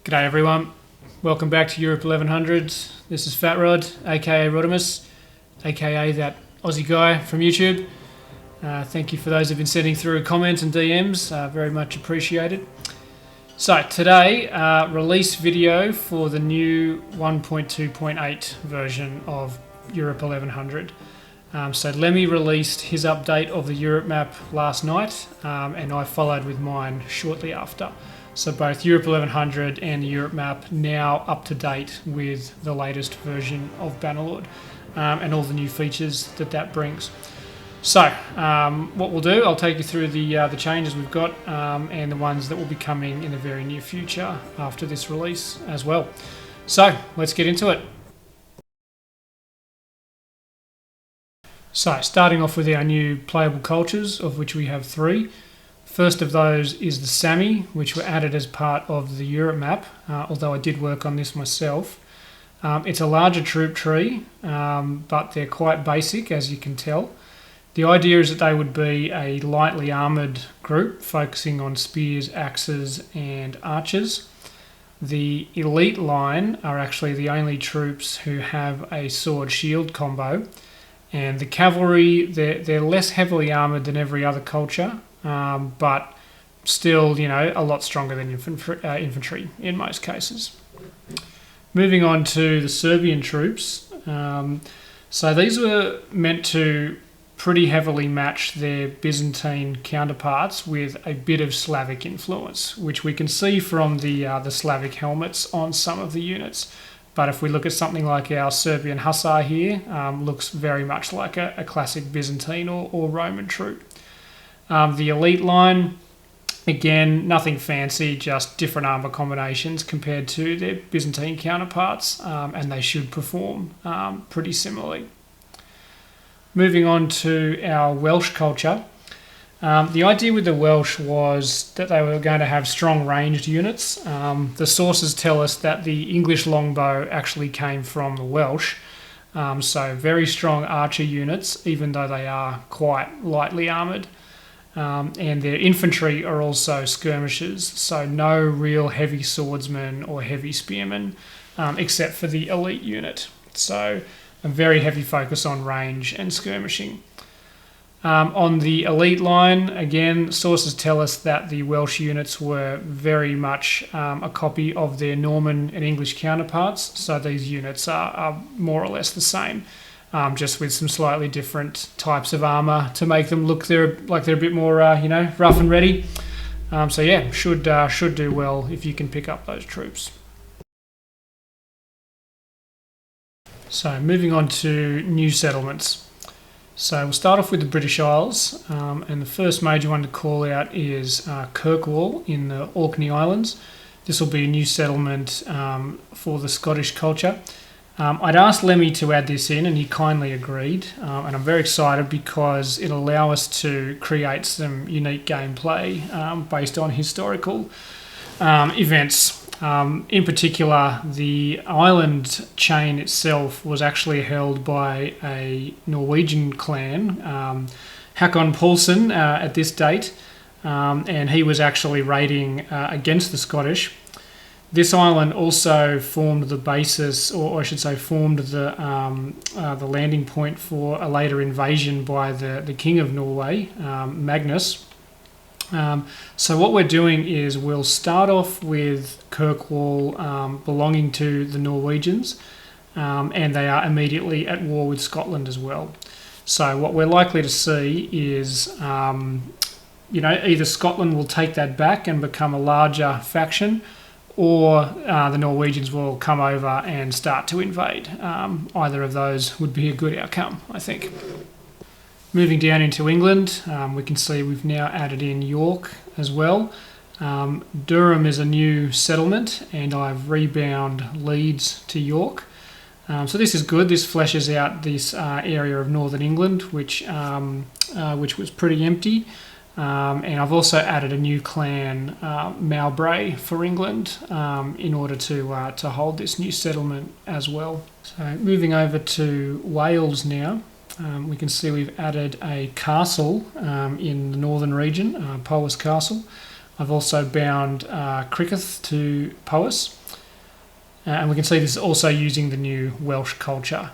G'day everyone, welcome back to Europe 1100. This is Fat Rod, aka Rodimus, aka that Aussie guy from YouTube. Thank you for those who've been sending through comments and DMs, very much appreciated. So today, release video for the new 1.2.8 version of Europe 1100. So Lemmy released his update of the Europe map last night, and I followed with mine shortly after. So both Europe 1100 and the Europe map now up to date with the latest version of Bannerlord and all the new features that brings. So what we'll do, I'll take you through the changes we've got and the ones that will be coming in the very near future after this release as well. So let's get into it. So starting off with our new playable cultures, of which we have 3. First of those is the Sami, which were added as part of the Europe map, although I did work on this myself. It's a larger troop tree, but they're quite basic, as you can tell. The idea is that they would be a lightly armoured group, focusing on spears, axes and archers. The elite line are actually the only troops who have a sword-shield combo, and the cavalry, they're less heavily armoured than every other culture, but still, a lot stronger than infantry in most cases. Moving on to the Serbian troops. So these were meant to pretty heavily match their Byzantine counterparts with a bit of Slavic influence, which we can see from the Slavic helmets on some of the units. But if we look at something like our Serbian hussar here, looks very much like a classic Byzantine or Roman troop. The elite line, again, nothing fancy, just different armour combinations compared to their Byzantine counterparts, and they should perform pretty similarly. Moving on to our Welsh culture. The idea with the Welsh was that they were going to have strong ranged units. The sources tell us that the English longbow actually came from the Welsh, so very strong archer units, even though they are quite lightly armoured. And their infantry are also skirmishers, so no real heavy swordsmen or heavy spearmen, except for the elite unit. So a very heavy focus on range and skirmishing. On the elite line, again, sources tell us that the Welsh units were very much a copy of their Norman and English counterparts, so these units are more or less the same. Just with some slightly different types of armour to make them look like they're a bit more, rough and ready. So yeah, should do well if you can pick up those troops. So moving on to new settlements. So we'll start off with the British Isles, and the first major one to call out is Kirkwall in the Orkney Islands. This will be a new settlement for the Scottish culture. I'd asked Lemmy to add this in and he kindly agreed, and I'm very excited because it'll allow us to create some unique gameplay based on historical events. In particular, the island chain itself was actually held by a Norwegian clan, Hakon Paulsen, at this date, and he was actually raiding against the Scottish. This island also formed the basis, or I should say formed the landing point for a later invasion by the King of Norway, Magnus. So what we're doing is we'll start off with Kirkwall belonging to the Norwegians, and they are immediately at war with Scotland as well. So what we're likely to see is, either Scotland will take that back and become a larger faction, or the Norwegians will come over and start to invade. Either of those would be a good outcome, I think. Moving down into England, we can see we've now added in York as well. Durham is a new settlement, and I've rebound Leeds to York. So this is good. This fleshes out this area of northern England, which was pretty empty. And I've also added a new clan, Mowbray, for England in order to hold this new settlement as well. So moving over to Wales now, we can see we've added a castle in the northern region, Powys Castle. I've also bound Cricketh to Powys. And we can see this is also using the new Welsh culture,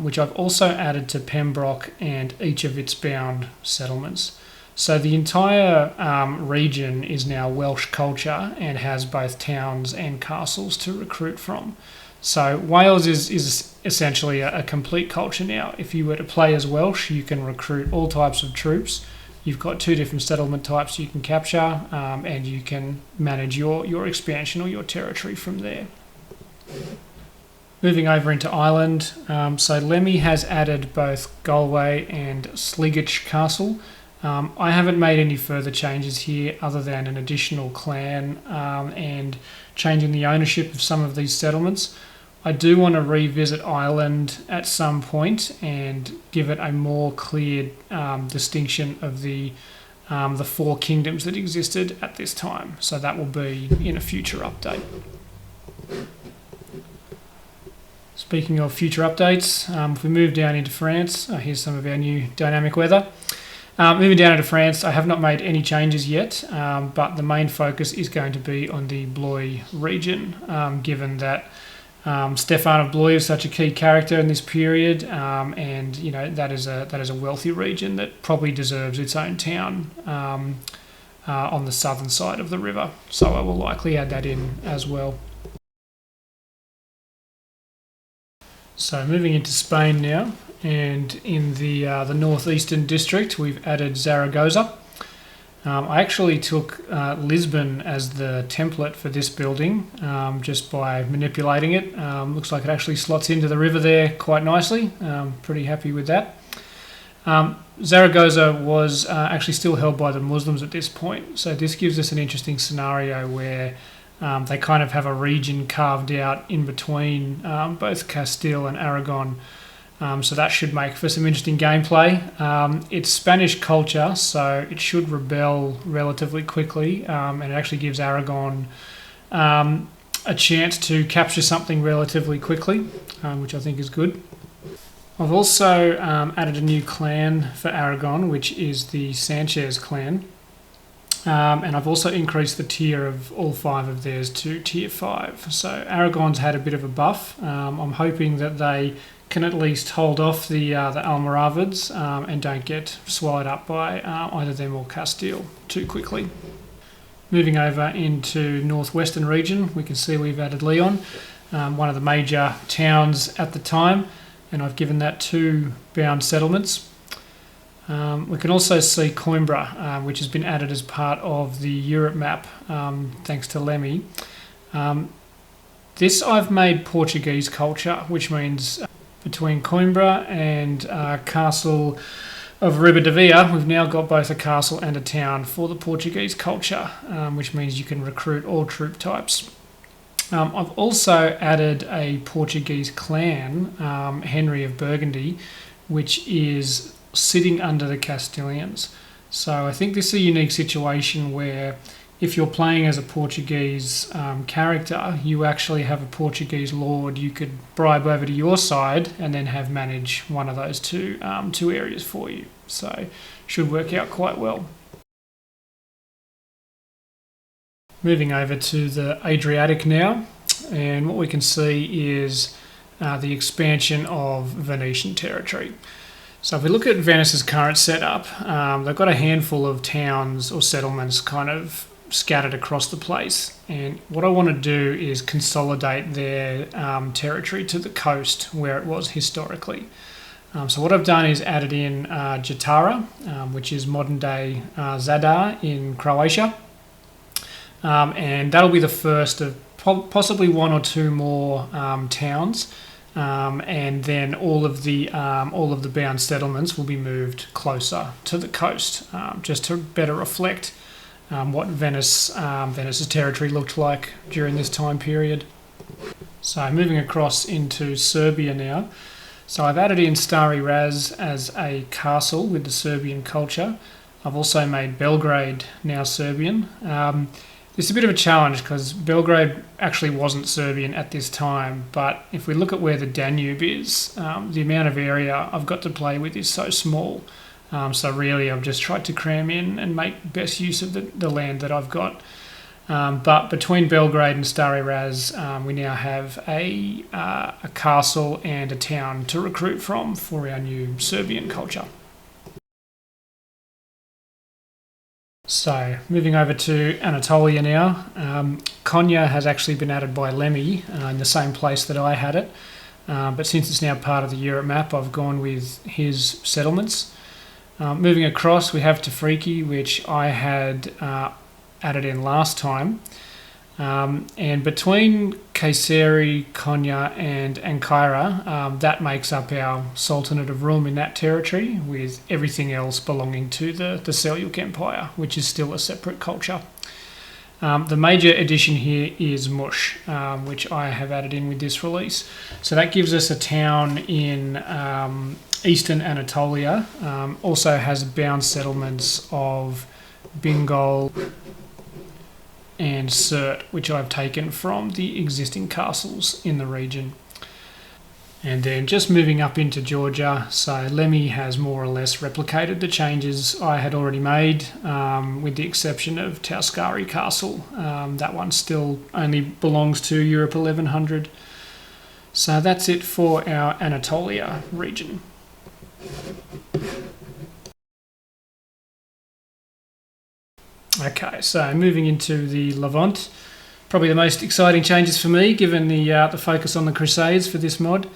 which I've also added to Pembroke and each of its bound settlements. So the entire region is now Welsh culture and has both towns and castles to recruit from. So Wales is essentially a complete culture now. If you were to play as Welsh, you can recruit all types of troops. You've got 2 different settlement types you can capture, and you can manage your expansion or your territory from there. Moving over into Ireland, so Lemmy has added both Galway and Sligoch Castle. I haven't made any further changes here other than an additional clan and changing the ownership of some of these settlements. I do want to revisit Ireland at some point and give it a more clear distinction of the 4 kingdoms that existed at this time. So that will be in a future update. Speaking of future updates, if we move down into France, here's some of our new dynamic weather. Moving down into France, I have not made any changes yet, but the main focus is going to be on the Blois region, given that Stefan of Blois is such a key character in this period, and that is a wealthy region that probably deserves its own town on the southern side of the river. So I will likely add that in as well. So moving into Spain now, and in the northeastern district we've added Zaragoza. I actually took Lisbon as the template for this building just by manipulating it. Looks like it actually slots into the river there quite nicely. Pretty happy with that. Zaragoza was actually still held by the Muslims at this point, so this gives us an interesting scenario where they kind of have a region carved out in between both Castile and Aragon. So that should make for some interesting gameplay. It's Spanish culture, so it should rebel relatively quickly, and it actually gives Aragon a chance to capture something relatively quickly, which I think is good. I've also added a new clan for Aragon, which is the Sanchez clan. And I've also increased the tier of all 5 of theirs to tier 5. So Aragon's had a bit of a buff. I'm hoping that they can at least hold off the Almoravids and don't get swallowed up by either them or Castile too quickly. Moving over into northwestern region, we can see we've added Leon, one of the major towns at the time, and I've given that 2 bound settlements. We can also see Coimbra, which has been added as part of the Europe map, thanks to Lemmy. This I've made Portuguese culture, which means between Coimbra and Castle of Ribadavia, we've now got both a castle and a town for the Portuguese culture, which means you can recruit all troop types. I've also added a Portuguese clan, Henry of Burgundy, which is sitting under the Castilians. So I think this is a unique situation where if you're playing as a Portuguese character, you actually have a Portuguese lord you could bribe over to your side and then have manage one of those two areas for you. So should work out quite well. Moving over to the Adriatic now, and what we can see is the expansion of Venetian territory. So if we look at Venice's current setup, they've got a handful of towns or settlements kind of scattered across the place, and what I want to do is consolidate their territory to the coast where it was historically. So what I've done is added in Jatara, which is modern day Zadar in Croatia, and that'll be the first of possibly 1 or 2 more towns. And then all of the bound settlements will be moved closer to the coast, just to better reflect what Venice's territory looked like during this time period. So moving across into Serbia now. So I've added in Stari Raz as a castle with the Serbian culture. I've also made Belgrade now Serbian. It's a bit of a challenge because Belgrade actually wasn't Serbian at this time, but if we look at where the Danube is, the amount of area I've got to play with is so small So really I've just tried to cram in and make best use of the land that I've got. But between Belgrade and Stari Raz, we now have a castle and a town to recruit from for our new Serbian culture. So moving over to Anatolia now, Konya has actually been added by Lemmy in the same place that I had it. But since it's now part of the Europe map, I've gone with his settlements. Moving across, we have Tefriki, which I had added in last time. And between Kayseri, Konya and Ankara, that makes up our Sultanate of Rum in that territory, with everything else belonging to the Seljuk Empire, which is still a separate culture. The major addition here is Mush, which I have added in with this release. So that gives us a town in eastern Anatolia. Also has bound settlements of Bingöl and Sirte, which I've taken from the existing castles in the region. And then just moving up into Georgia, so Lemmy has more or less replicated the changes I had already made, with the exception of Tauskari Castle. That one still only belongs to Europe 1100. So that's it for our Anatolia region. Okay, so moving into the Levant, probably the most exciting changes for me, given the focus on the Crusades for this mod.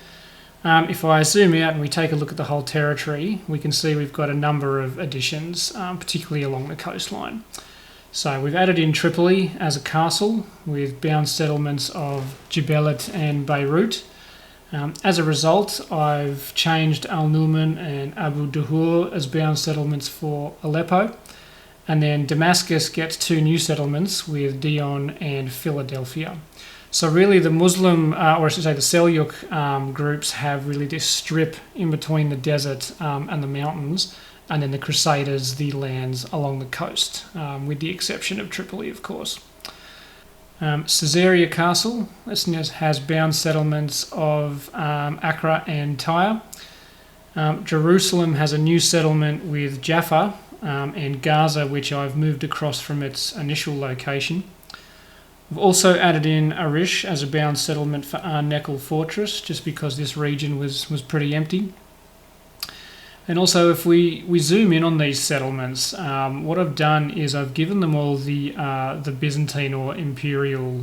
If I zoom out and we take a look at the whole territory, we can see we've got a number of additions, particularly along the coastline. So we've added in Tripoli as a castle with bound settlements of Gibelet and Beirut. As a result, I've changed Al-Numan and Abu Duhur as bound settlements for Aleppo. And then Damascus gets 2 new settlements with Dion and Philadelphia. So really the Muslim, or I should say the Seljuk groups have really this strip in between the desert and the mountains, and then the Crusaders, the lands along the coast, with the exception of Tripoli, of course. Caesarea Castle, this has bound settlements of Accra and Tyre. Jerusalem has a new settlement with Jaffa, and Gaza, which I've moved across from its initial location. We've also added in Arish as a bound settlement for Arnekel Fortress, just because this region was pretty empty. And also, if we zoom in on these settlements, what I've done is I've given them all the Byzantine or imperial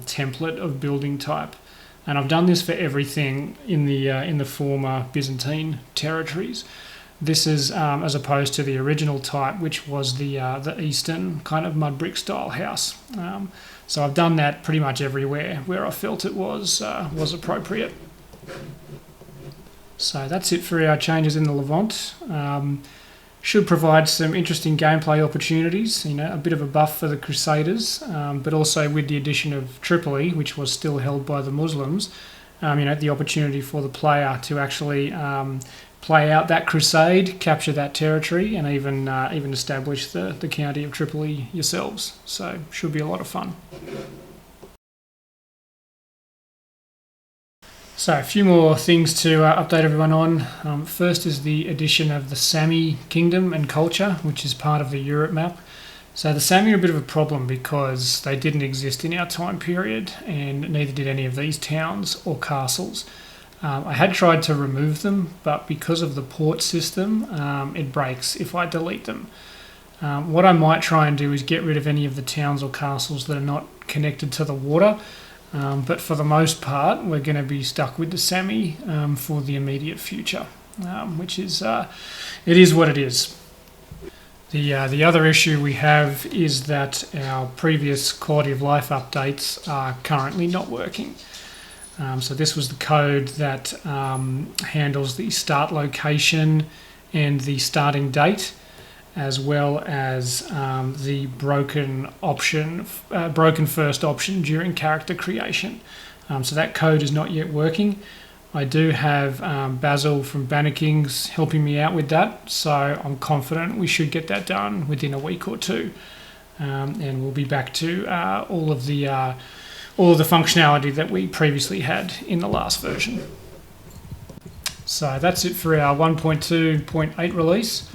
template of building type, and I've done this for everything in the former Byzantine territories. This is as opposed to the original type, which was the eastern kind of mud brick style house. So I've done that pretty much everywhere where I felt it was appropriate. So that's it for our changes in the Levant. Should provide some interesting gameplay opportunities, a bit of a buff for the Crusaders, but also with the addition of Tripoli, which was still held by the Muslims, the opportunity for the player to actually play out that crusade, capture that territory, and even establish the county of Tripoli yourselves. So should be a lot of fun. So a few more things to update everyone on. First is the addition of the Sami kingdom and culture, which is part of the Europe map. So the Sami are a bit of a problem because they didn't exist in our time period, and neither did any of these towns or castles. I had tried to remove them, but because of the port system, it breaks if I delete them. What I might try and do is get rid of any of the towns or castles that are not connected to the water, but for the most part, we're going to be stuck with the Sami for the immediate future, which is it is what it is. The other issue we have is that our previous quality of life updates are currently not working. So this was the code that handles the start location and the starting date, as well as the broken first option during character creation. So that code is not yet working. I do have Basil from Banner Kings helping me out with that, so I'm confident we should get that done within a week or two, and we'll be back to all of the functionality that we previously had in the last version. So that's it for our 1.2.8 release.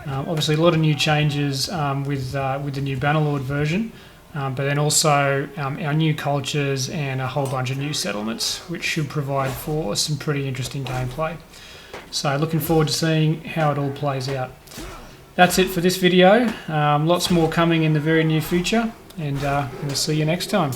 Obviously, a lot of new changes with the new Bannerlord version, but then also our new cultures and a whole bunch of new settlements, which should provide for some pretty interesting gameplay. So looking forward to seeing how it all plays out. That's it for this video. Lots more coming in the very near future, and we'll see you next time.